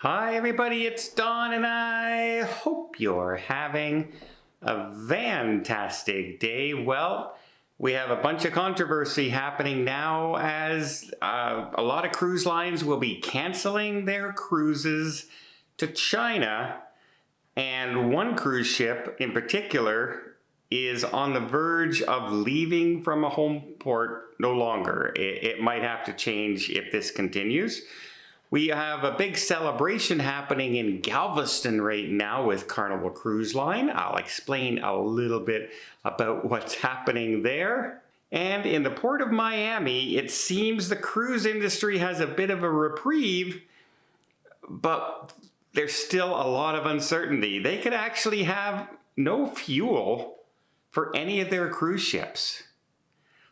Hi everybody, it's Don and I hope you're having a fantastic day. Well, we have a bunch of controversy happening now as a lot of cruise lines will be canceling their cruises to China, and one cruise ship in particular is on the verge of leaving from a home port no longer. It might have to change if this continues. We have a big celebration happening in Galveston right now with Carnival Cruise Line. I'll explain a little bit about what's happening there. And in the port of Miami, it seems the cruise industry has a bit of a reprieve, but there's still a lot of uncertainty. They could actually have no fuel for any of their cruise ships.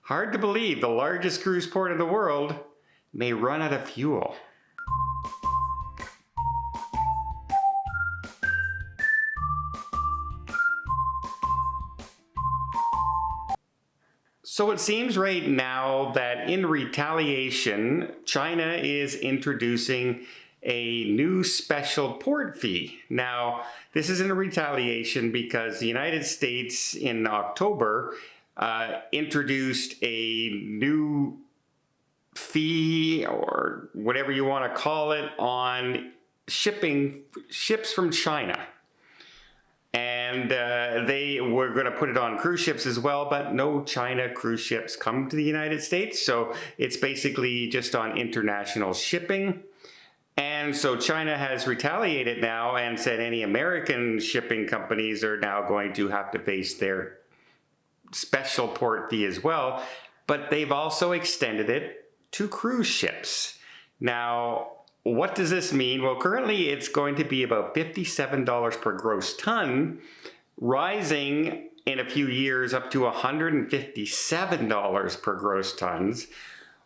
Hard to believe the largest cruise port in the world may run out of fuel. So it seems right now that in retaliation, China is introducing a new special port fee. Now, this is in retaliation because the United States in October introduced a new fee, or whatever you want to call it, on shipping ships from China. And they were going to put it on cruise ships as well, but no China cruise ships come to the United States. So it's basically just on international shipping. And so China has retaliated now and said any American shipping companies are now going to have to face their special port fee as well. But they've also extended it to cruise ships. Now, what does this mean? Well, currently it's going to be about $57 per gross ton, rising in a few years up to $157 per gross tons,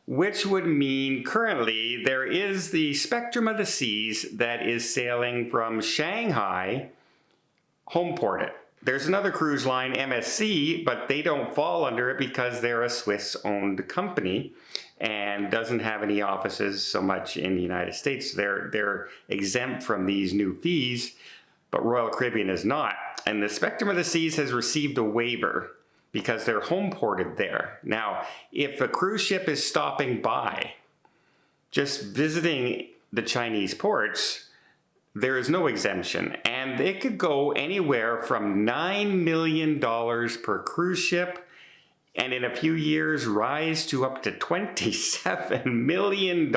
which would mean currently there is the Spectrum of the Seas that is sailing from Shanghai, home ported. There's another cruise line, MSC, but they don't fall under it because they're a Swiss-owned company and doesn't have any offices so much in the United States. They're exempt from these new fees, but Royal Caribbean is not. And the Spectrum of the Seas has received a waiver because they're home ported there. Now, if a cruise ship is stopping by, just visiting the Chinese ports, there is no exemption, and it could go anywhere from $9 million per cruise ship, and in a few years rise to up to $27 million.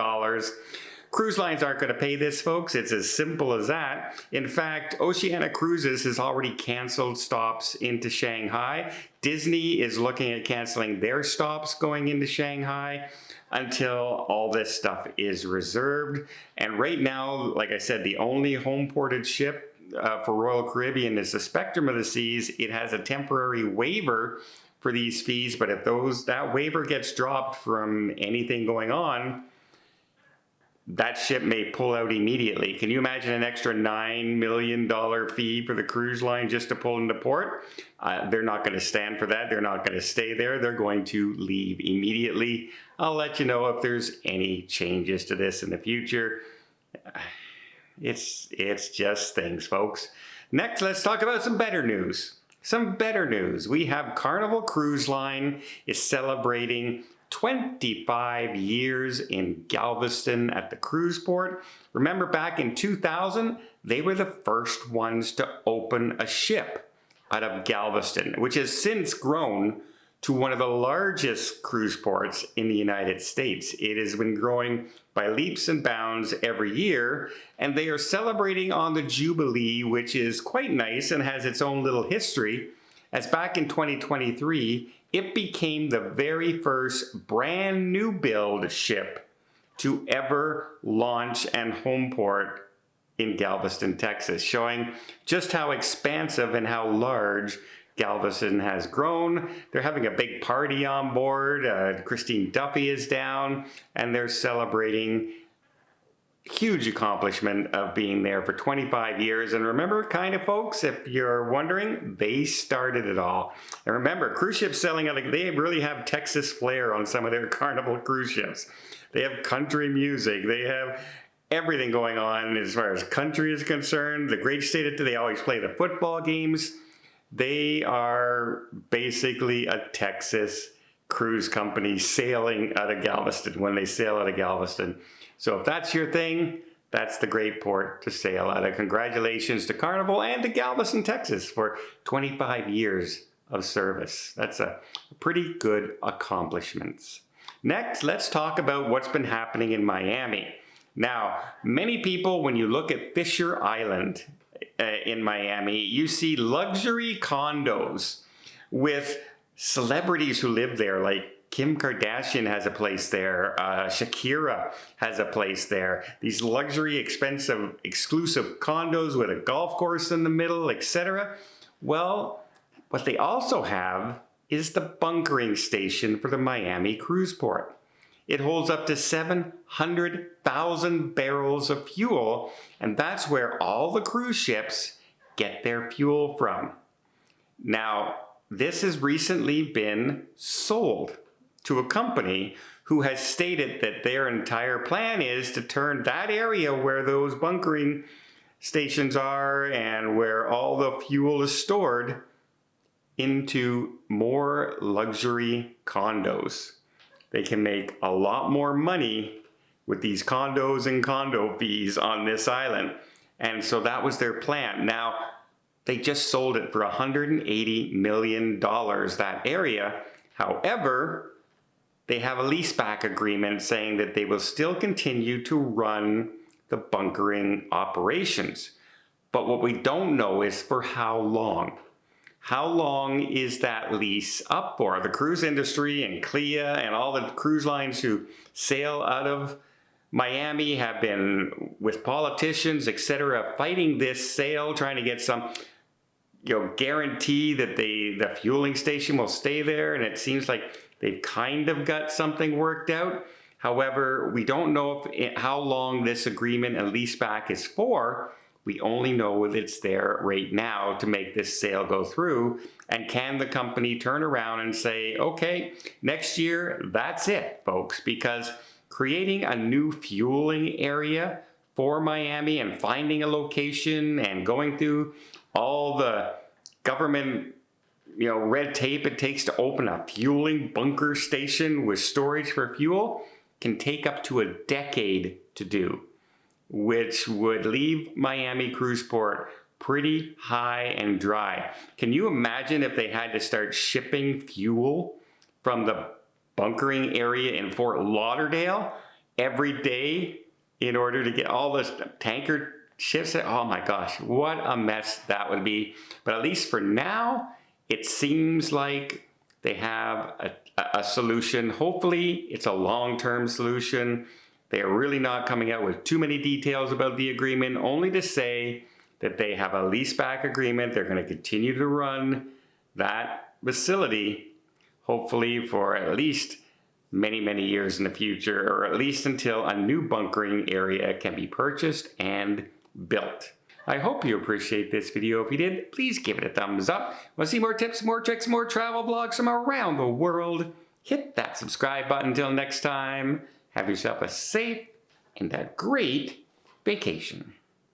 Cruise lines aren't going to pay this, folks. It's as simple as that. In fact, Oceania Cruises has already canceled stops into Shanghai. Disney is looking at canceling their stops going into Shanghai until all this stuff is reserved. And right now, like I said, the only home ported ship for Royal Caribbean is the Spectrum of the Seas. It has a temporary waiver for these fees, but if that waiver gets dropped from anything going on, that ship may pull out immediately. Can you imagine an extra $9 million fee for the cruise line just to pull into port? They're not going to stand for that. They're not going to stay there. They're going to leave immediately. I'll let you know if there's any changes to this in the future. It's just things, folks. Next, let's talk about some better news. Some better news. We have Carnival Cruise Line is celebrating 25 years in Galveston at the cruise port. Remember back in 2000, they were the first ones to open a ship out of Galveston, which has since grown to one of the largest cruise ports in the United States. It has been growing by leaps and bounds every year, and they are celebrating on the Jubilee, which is quite nice and has its own little history, as back in 2023, it became the very first brand new build ship to ever launch and home port in Galveston, Texas, showing just how expansive and how large Galveston has grown. They're having a big party on board. Christine Duffy is down, and they're celebrating huge accomplishment of being there for 25 years. And remember, kind of folks, if you're wondering, they started it all. And remember, cruise ships selling, they really have Texas flair on some of their Carnival cruise ships. They have country music. They have everything going on as far as country is concerned. The great state of, they always play the football games. They are basically a Texas cruise company sailing out of Galveston when they sail out of Galveston. So if that's your thing, that's the great port to sail out of. Congratulations to Carnival and to Galveston, Texas for 25 years of service. That's a pretty good accomplishment. Next, let's talk about what's been happening in Miami. Now, many people, when you look at Fisher Island in Miami, you see luxury condos with celebrities who live there, like Kim Kardashian has a place there, Shakira has a place there. These luxury, expensive, exclusive condos with a golf course in the middle, etc. Well, what they also have is the bunkering station for the Miami cruise port. It holds up to 700,000 barrels of fuel, and that's where all the cruise ships get their fuel from. Now, this has recently been sold to a company who has stated that their entire plan is to turn that area where those bunkering stations are and where all the fuel is stored into more luxury condos. They can make a lot more money with these condos and condo fees on this island. And so that was their plan. Now, they just sold it for $180 million, that area. However, they have a leaseback agreement saying that they will still continue to run the bunkering operations. But what we don't know is for how long. How long is that lease up for? The cruise industry and CLIA and all the cruise lines who sail out of Miami have been with politicians, etc., fighting this sale, trying to get some guarantee that the fueling station will stay there, and it seems like they've kind of got something worked out. However, we don't know how long this agreement and leaseback is for. We only know that it's there right now to make this sale go through. And can the company turn around and say, okay, next year, that's it, folks, because creating a new fueling area for Miami and finding a location and going through all the government red tape it takes to open a fueling bunker station with storage for fuel can take up to a decade to do, which would leave Miami Cruise Port pretty high and dry. Can you imagine if they had to start shipping fuel from the bunkering area in Fort Lauderdale every day in order to get all this tanker ships? Oh my gosh, what a mess that would be. But at least for now, it seems like they have a solution. Hopefully, it's a long-term solution. They're really not coming out with too many details about the agreement, only to say that they have a leaseback agreement. They're going to continue to run that facility, hopefully for at least many, many years in the future, or at least until a new bunkering area can be purchased and built. I hope you appreciate this video. If you did, please give it a thumbs up. Want to see more tips, more tricks, more travel vlogs from around the world? Hit that subscribe button. Until next time, have yourself a safe and a great vacation.